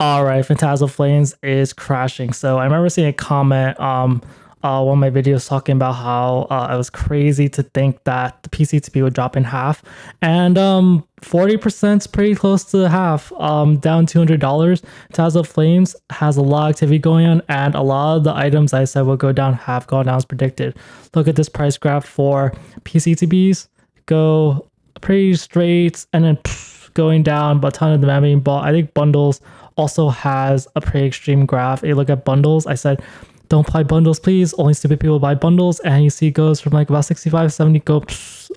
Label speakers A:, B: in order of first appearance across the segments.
A: All right, Phantasmal Flames is crashing. So I remember seeing a comment one of my videos talking about how it was crazy to think that the PCTP would drop in half, and 40% is pretty close to half, down $200. Phantasmal Flames has a lot of activity going on, and a lot of the items I said would go down have gone down as predicted. Look at this price graph for PCTBs, go pretty straight, and then going down, but a ton of demand being bought. I think bundles also has a pretty extreme graph. You look at bundles, I said, don't buy bundles, please. Only stupid people buy bundles. And you see it goes from like about 65, 70, go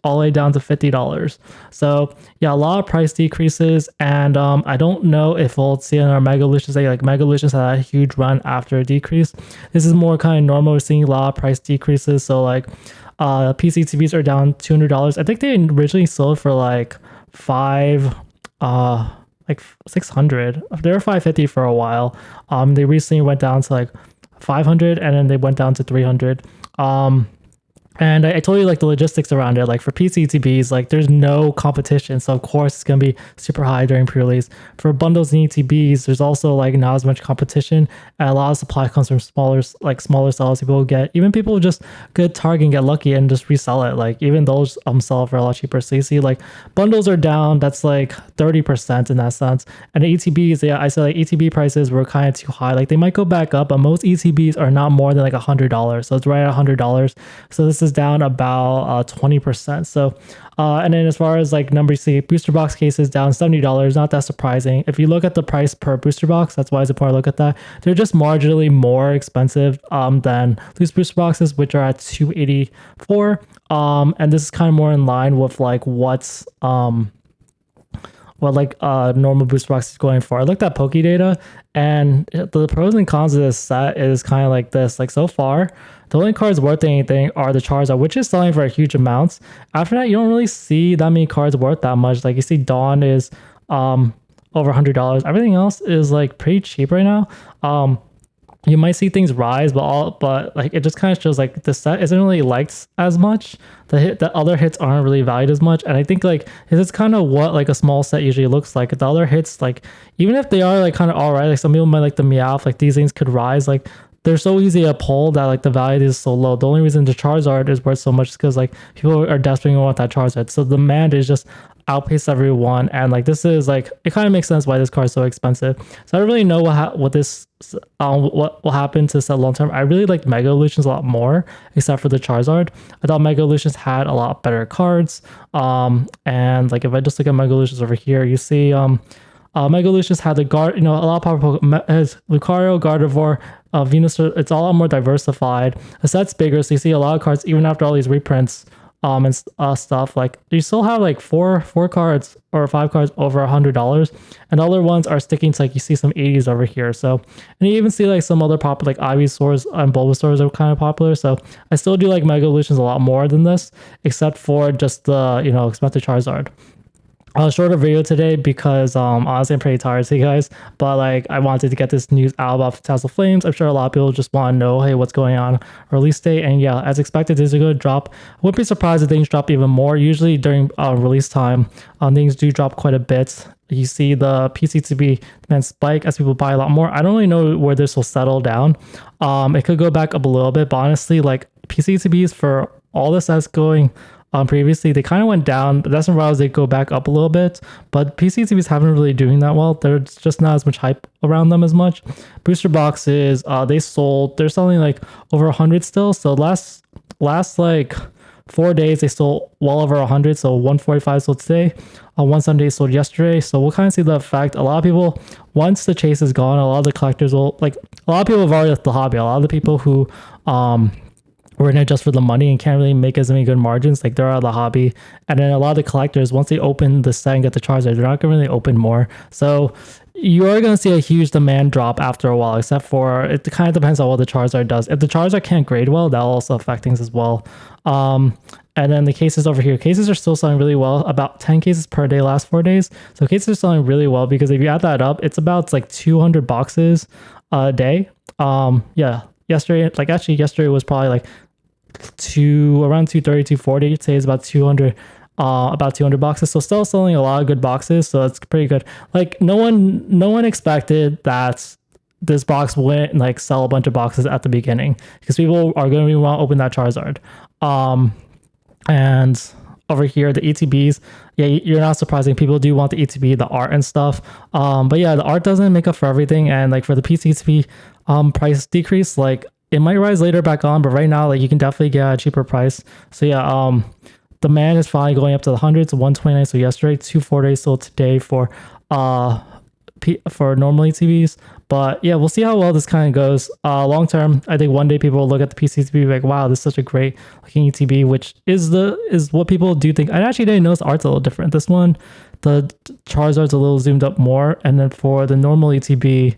A: all the way down to $50. So yeah, a lot of price decreases. And I don't know if we'll see in our Mega Lucians, like Mega Lucians had a huge run after a decrease. This is more kind of normal. We're seeing a lot of price decreases. So like PCTVs are down $200. I think they originally sold for like like 600. They were 550 for a while. They recently went down to like 500, and then they went down to 300. And I told you like the logistics around it. Like for PCTBs, like there's no competition, so of course it's gonna be super high during pre-release. For bundles and ETBs, there's also like not as much competition, and a lot of supply comes from smaller sellers. People get, even people just get Target and get lucky and just resell it. Like even those sell for a lot cheaper. So you see like bundles are down. That's like 30% in that sense. And the ETBs, yeah, I said like ETB prices were kind of too high. Like they might go back up, but most ETBs are not more than like $100. So it's right at $100. So this is down about 20%. So and then as far as like numbers, see booster box cases down $70. Not that surprising. If you look at the price per booster box, that's why it's important to look at that. They're just marginally more expensive than loose booster boxes, which are at $284. And this is kind of more in line with like what's what like normal booster box is going for. I looked at Poke data, and the pros and cons of this set is kind of like this. Like so far, the only cards worth anything are the Charizard, which is selling for huge amounts. After that, you don't really see that many cards worth that much. Like you see Dawn is over $100. Everything else is like pretty cheap right now. You might see things rise, but like it just kind of shows like the set isn't really liked as much. The other hits aren't really valued as much, and I think like this is kind of what like a small set usually looks like. The other hits, like even if they are like kind of alright, like some people might like the Meowth, like these things could rise. Like they're so easy to pull that like the value is so low. The only reason the Charizard is worth so much is because like people are desperately want that Charizard. So the demand is just outpace everyone, and like this is like it kind of makes sense why this card is so expensive. So I don't really know what what will happen to set long term. I really liked Mega Evolutions a lot more, except for the Charizard. I thought Mega Evolutions had a lot better cards. And like if I just look at Mega Evolutions over here, you see Mega Evolutions had the guard, a lot of powerful has Lucario, Gardevoir, Venusaur. It's all a lot more diversified. The set's bigger, so you see a lot of cards even after all these reprints. And stuff, like you still have like four cards or 5 cards over $100, and the other ones are sticking to like you see some 80s over here. So, and you even see like some other popular like Ivysaurs and Bulbasaurs are kind of popular. So I still do like Mega Evolutions a lot more than this, except for just the expensive Charizard. I was short a video today because honestly I'm pretty tired to you guys, but like I wanted to get this news out about Phantasmal Flames. I'm sure a lot of people just want to know, hey, what's going on release date. And yeah, as expected, this is a good drop. I wouldn't be surprised if things drop even more. Usually during release time, things do drop quite a bit. You see the PCTB demand spike as people buy a lot more. I don't really know where this will settle down. It could go back up a little bit, but honestly, like PCTBs for all this that's going previously, they kind of went down, but that's when they go back up a little bit. But PCTVs haven't really doing that well. There's just not as much hype around them as much. Booster boxes, they're selling like over 100 still. So last like 4 days they sold well over 100. So 145 sold today, 170 sold yesterday. So we'll kind of see the effect. A lot of people, once the chase is gone, a lot of the collectors will, like a lot of people have already left the hobby. A lot of the people who we're in it just for the money and can't really make as many good margins, like they're out of the hobby. And then a lot of the collectors, once they open the set and get the Charizard, they're not going to really open more. So you are going to see a huge demand drop after a while, except for it kind of depends on what the Charizard does. If the Charizard can't grade well, that'll also affect things as well. And then the cases over here, cases are still selling really well, about 10 cases per day last 4 days. So cases are selling really well because if you add that up, it's about like 200 boxes a day. Yesterday was probably like around 230, 240. Today is about 200 about 200 boxes. So still selling a lot of good boxes. So it's pretty good. Like no one expected that this box wouldn't like sell a bunch of boxes at the beginning because people are going to want to open that Charizard. Um, and over here, the ETBs, yeah, you're not surprising. People do want the ETB, the art and stuff. But yeah, the art doesn't make up for everything. And like for the PCTB price decrease, like it might rise later back on, but right now, like you can definitely get a cheaper price. So yeah, demand is finally going up to the hundreds, 129. So yesterday, 240. So today uh for normal ETBs. But yeah, we'll see how well this kind of goes. Long term, I think one day people will look at the PCTB like, wow, this is such a great looking ETB, which is what people do think. I actually didn't notice the art's a little different. This one, the Charizard's a little zoomed up more, and then for the normal ETB,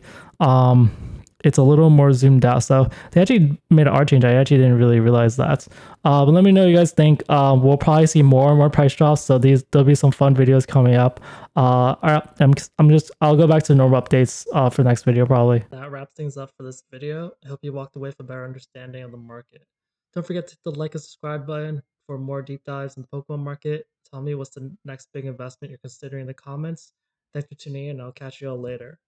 A: it's a little more zoomed out. So they actually made an art change. I actually didn't really realize that. But let me know what you guys think. We'll probably see more and more price drops. So there'll be some fun videos coming up. All right, I'll go back to normal updates for the next video probably. That wraps things up for this video. I hope you walked away with a better understanding of the market. Don't forget to hit the like and subscribe button for more deep dives in the Pokemon market. Tell me what's the next big investment you're considering in the comments. Thanks for tuning in, and I'll catch you all later.